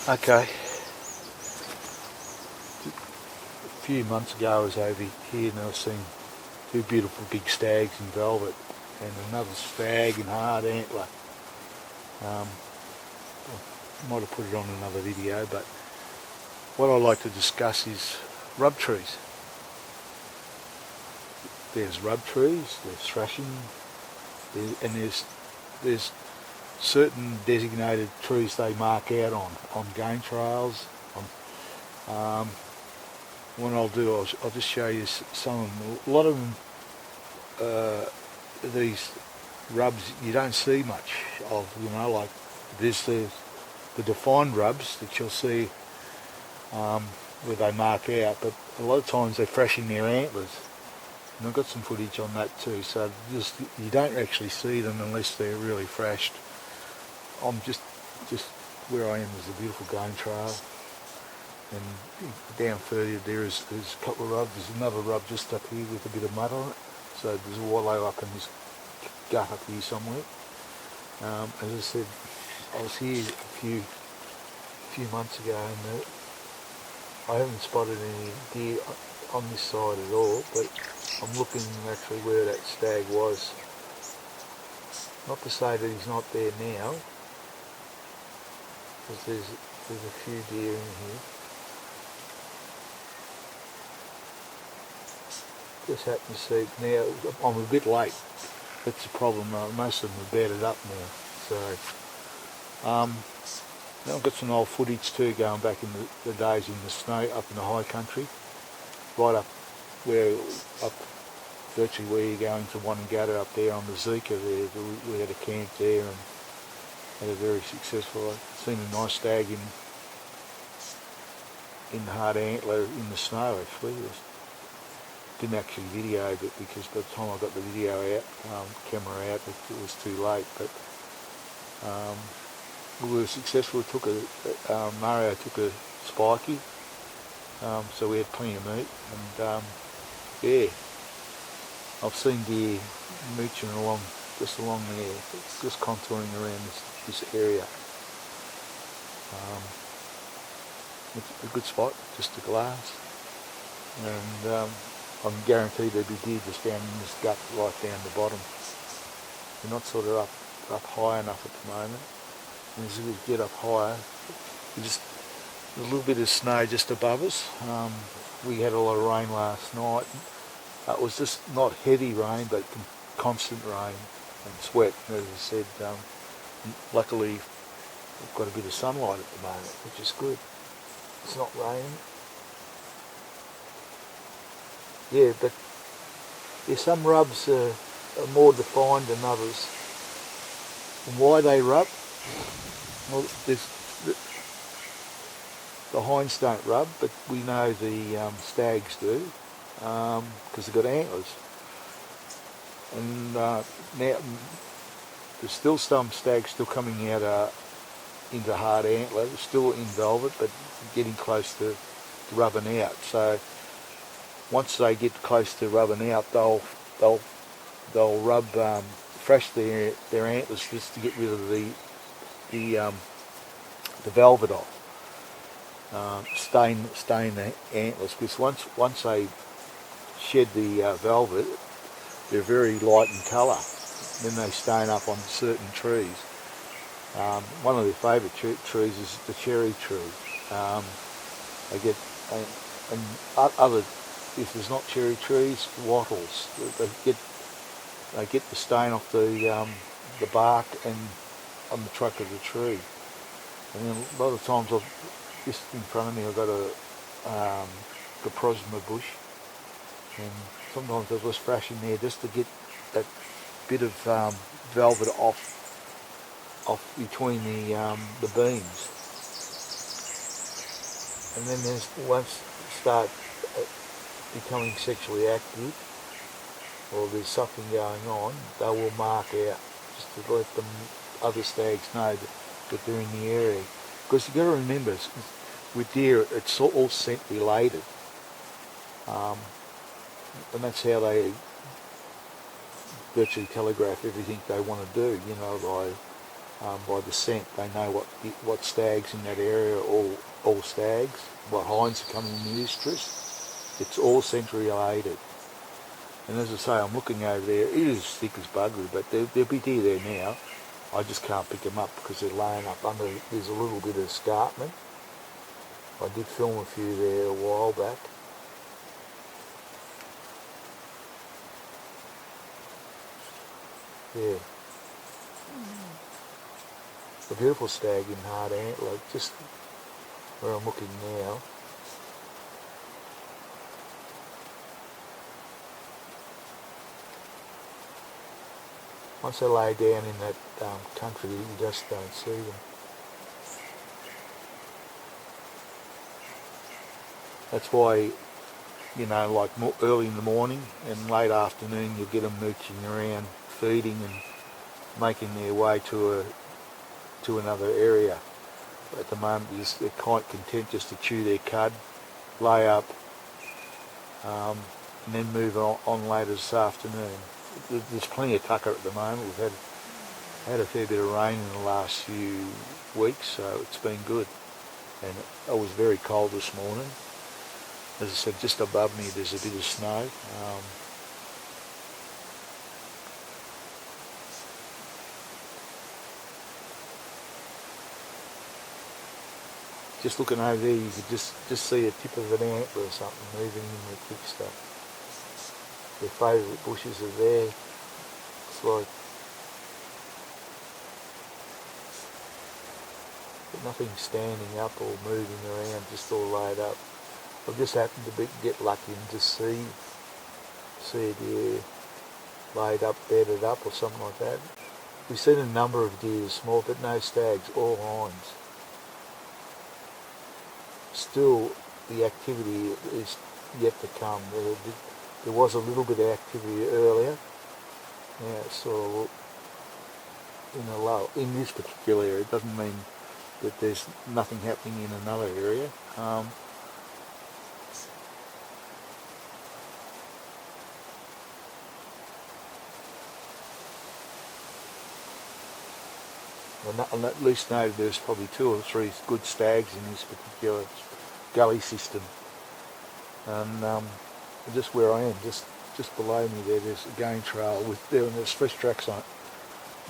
Okay. A few months ago I was over here and I was seeing two beautiful big stags in velvet and another stag in hard antler. I might have put it on another video, but what I like to discuss is rub trees. There's rub trees, there's thrashing, and there's certain designated trees they mark out on game trails. What I'll do, I'll just show you some of them. A lot of them, these rubs you don't see much of, like there's the defined rubs that you'll see where they mark out, but a lot of times they're thrashing their antlers. And I've got some footage on that too, so you don't actually see them unless they're really thrashed. I'm just where I am is a beautiful game trail, and down further there's a couple of rubs. There's another rub just up here with a bit of mud on it, so there's a wallow up in this gut up here somewhere. As I said, I was here a few months ago and I haven't spotted any deer on this side at all, but I'm looking actually where that stag was. Not to say that he's not there now, because there's a few deer in here. Just happen to see now. I'm a bit late. That's the problem. Most of them are bedded up now. So now I've got some old footage too, going back in the days in the snow up in the high country, right up virtually where you're going to Wanangata up there on the Zika there. We had a camp there and had a very successful. I've seen a nice stag in hard antler in the snow actually. Didn't actually video it because by the time I got the video out, camera out, it was too late. But we were successful. Mario took a spiky, so we had plenty of meat. And yeah, I've seen deer mooching along there, just contouring around this area. It's a good spot, just a glass, and I'm guaranteed there'd be deer just down in this gut, right down the bottom. They're not sort of up high enough at the moment. And as we get up higher, there's a little bit of snow just above us. We had a lot of rain last night. It was just not heavy rain, but constant rain and sweat. And as I said, luckily we've got a bit of sunlight at the moment, which is good. It's not raining. Yeah, but some rubs are more defined than others. And why they rub? Well, the hinds don't rub, but we know the stags do, because they've got antlers. And now there's still some stags still coming out into hard antler, still in velvet, but getting close to rubbing out. So once they get close to rubbing out, they'll rub thrash their antlers just to get rid of the velvet off. Stain the antlers, because once they shed the velvet, they're very light in colour. Then they stain up on certain trees. One of their favourite trees is the cherry tree. They get and other. If there's not cherry trees, wattles. They get the stain off the bark and on the trunk of the tree. And then a lot of times, just in front of me, I've got a Prosma bush, and sometimes I'll just thrash in there just to get that bit of velvet off between the beams. And then once they start becoming sexually active, or there's something going on, they will mark out just to let them other stags know that they're in the area. Because you've got to remember, with deer, it's all scent related, and that's how they virtually telegraph everything they want to do. by the scent. They know what stags in that area are all stags, what hinds are coming in the estrus. It's all century related. And as I say, I'm looking over there. It is thick as buggery, but there'll be deer there now. I just can't pick them up because they're laying up under. There's a little bit of escarpment. I did film a few there a while back. Yeah. A beautiful stag in hard antler, just where I'm looking now. Once they lay down in that country, you just don't see them. That's why, like early in the morning and late afternoon, you'll get them mooching around, feeding and making their way to another area. At the moment, they're quite content just to chew their cud, lay up, and then move on later this afternoon. There's plenty of tucker at the moment. We've had a fair bit of rain in the last few weeks, so it's been good. And it was very cold this morning. As I said, just above me there's a bit of snow. Just looking over there, you could just see a tip of an antler or something moving in the thick stuff. Their favourite bushes are there. It's like, but nothing standing up or moving around, just all laid up. I've just happened to get lucky and just see a deer laid up, bedded up or something like that. We've seen a number of deer, small, but no stags, all hinds. Still, the activity is yet to come. There was a little bit of activity earlier. Now it's sort of in a lull. In this particular area, it doesn't mean that there's nothing happening in another area. And at least know there's probably 2 or 3 good stags in this particular gully system. And just where I am, just below me there's a game trail there's fresh tracks on it.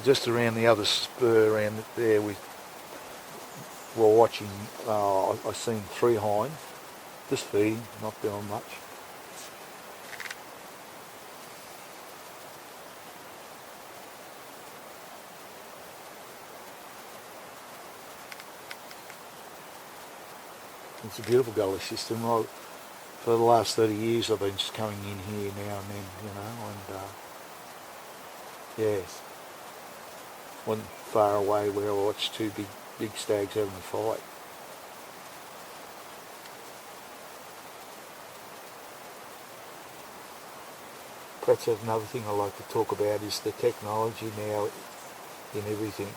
Just around the other spur around there we're watching, I've seen 3 hinds, just feeding, not doing much. It's a beautiful gully system. For the last 30 years I've been just coming in here now and then, and wasn't far away where I watched 2 big stags having a fight. Perhaps another thing I like to talk about is the technology now in everything.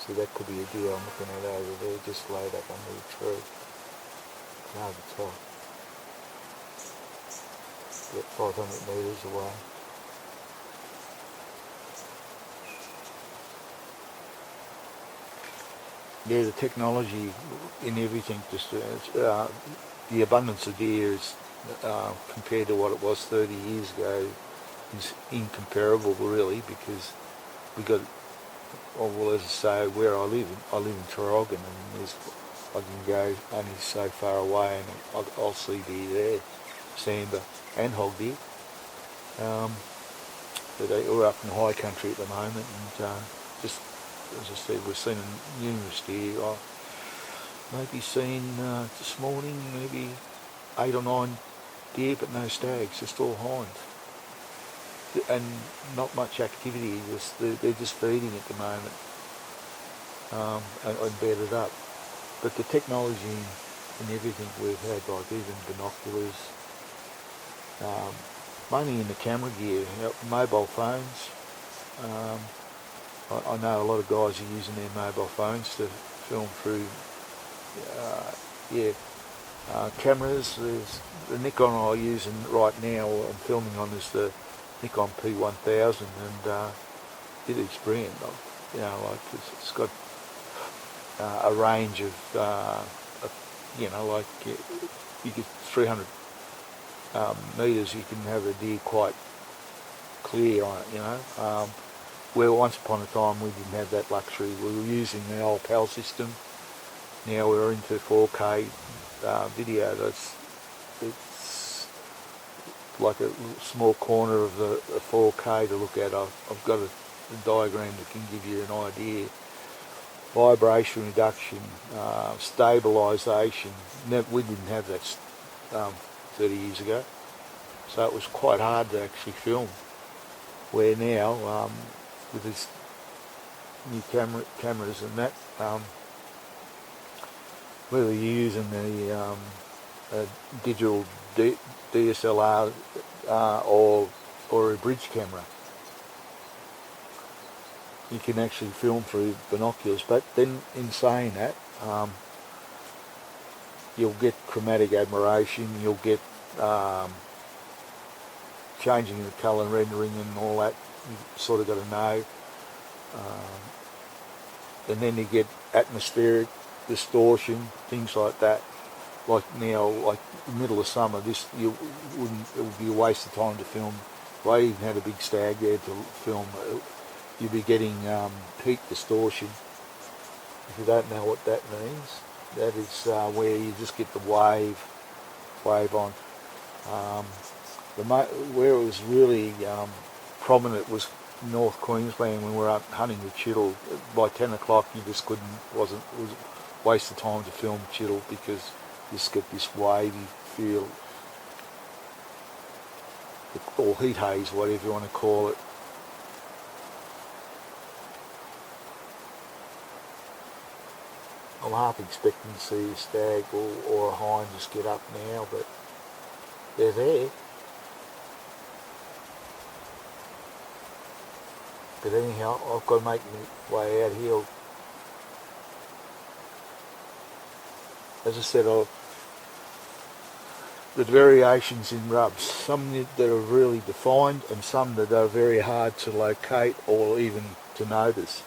So that could be a deer I'm looking at over there, just laid up under the tree. Hard to tell. About 500 metres away. Yeah, the technology in everything, just the abundance of deer is compared to what it was 30 years ago is incomparable really, because we got, well, as I say, where I live in Traralgon, and I can go only so far away and I'll see deer there, sambar and hog deer. But we're up in the high country at the moment, and just as I said, we've seen numerous deer. I've maybe seen this morning maybe 8 or 9 deer, but no stags, just all hinds. And not much activity, they're just feeding at the moment, and bedded up. But the technology in everything we've had, like even binoculars, mainly in the camera gear, mobile phones. I know a lot of guys are using their mobile phones to film through, cameras. There's the Nikon I'm using right now, I'm filming on, is the Nikon P1000, and it is brilliant. you know, like it's got a range of, you know, like you get 300 metres, you can have a deer quite clear on it, you know. Where once upon a time we didn't have that luxury. We were using the old PAL system. Now we're into 4K video. It's like a small corner of the 4K to look at. I've got a diagram that can give you an idea. Vibration reduction, stabilisation. We didn't have that 30 years ago, so it was quite hard to actually film. Where now, with these new cameras and that, whether you're using the digital DSLR or a bridge camera, you can actually film through binoculars. But then in saying that, you'll get chromatic aberration, you'll get changing the colour and rendering and all that. You've sort of got to know. And then you get atmospheric distortion, things like that. Like now, like middle of summer, it would be a waste of time to film. If I even had a big stag there to film, you'd be getting peak distortion. If you don't know what that means, that is where you just get the wave on. Where it was really prominent was North Queensland when we were up hunting with Chittle. By 10 o'clock you just it was a waste of time to film Chittle because you just get this wavy feel, or heat haze, whatever you want to call it. I'm half expecting to see a stag or a hind just get up now, but they're there. But anyhow, I've got to make my way out here. As I said, the variations in rubs, some that are really defined and some that are very hard to locate or even to notice.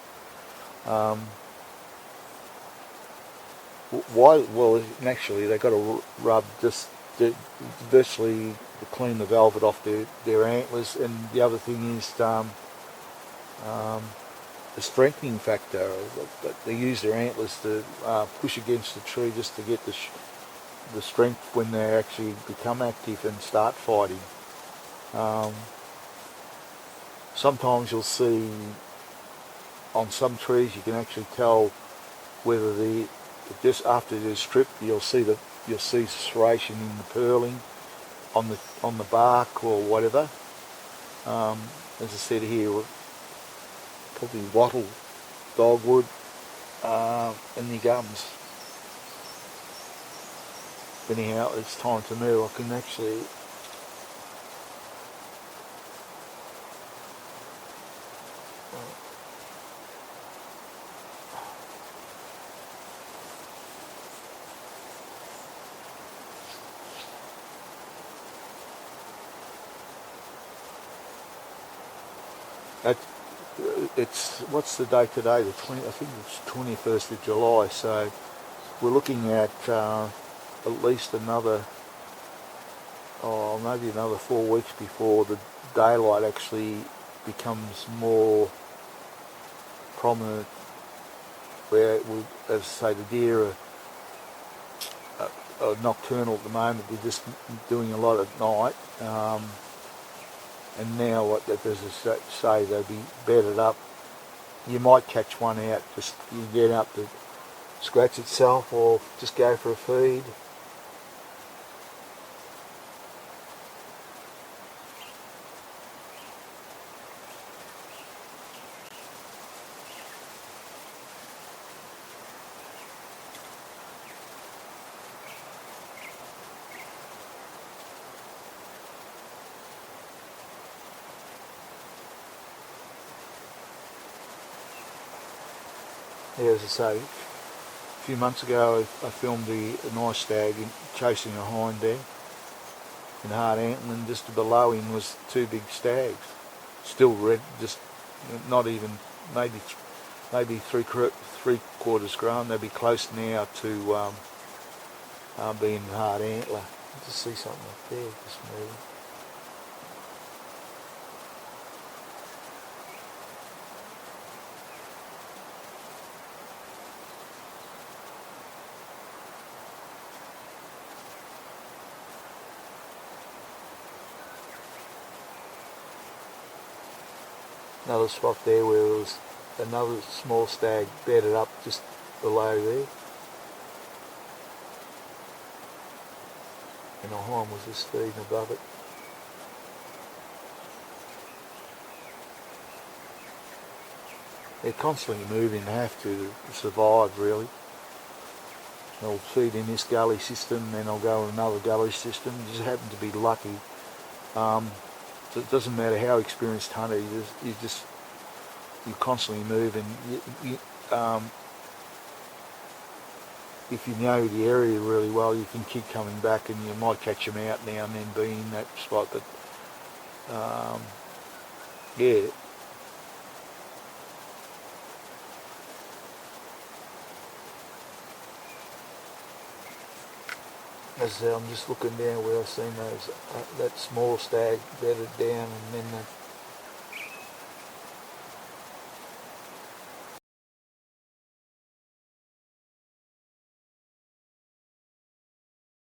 Why? Well, naturally they got to rub just virtually to clean the velvet off their antlers, and the other thing is the strengthening factor. They use their antlers to push against the tree just to get the strength when they actually become active and start fighting. Sometimes you'll see on some trees you can actually tell whether just after they're stripped, you'll see serration in the purling on the bark or whatever. As I said here, probably wattle, dogwood, and the gums. Anyhow, it's time to move. I can actually what's the date today? I think it's 21st of July. So we're looking at least another, maybe another 4 weeks before the daylight actually becomes more prominent. Where, as I say, the deer are nocturnal at the moment. They're just doing a lot at night. And now, as I say, they'll be bedded up. You might catch one out, just you get up to scratch itself or just go for a feed. Yeah, as I say, a few months ago I filmed a nice stag chasing a hind there in hard antler, and just below him was 2 big stags, still red, just not even maybe maybe three quarters grown. They'll be close now to being hard antler. Just see something up there, just moving. Another spot there where there was another small stag bedded up just below there. And the hind was just feeding above it. They're constantly moving, they have to survive really. They'll feed in this gully system, then they'll go in another gully system. You just happen to be lucky. So it doesn't matter how experienced hunter, you constantly move, and if you know the area really well, you can keep coming back, and you might catch them out now and then being in that spot. But yeah. As I'm just looking down where I've seen that small stag bedded down, and then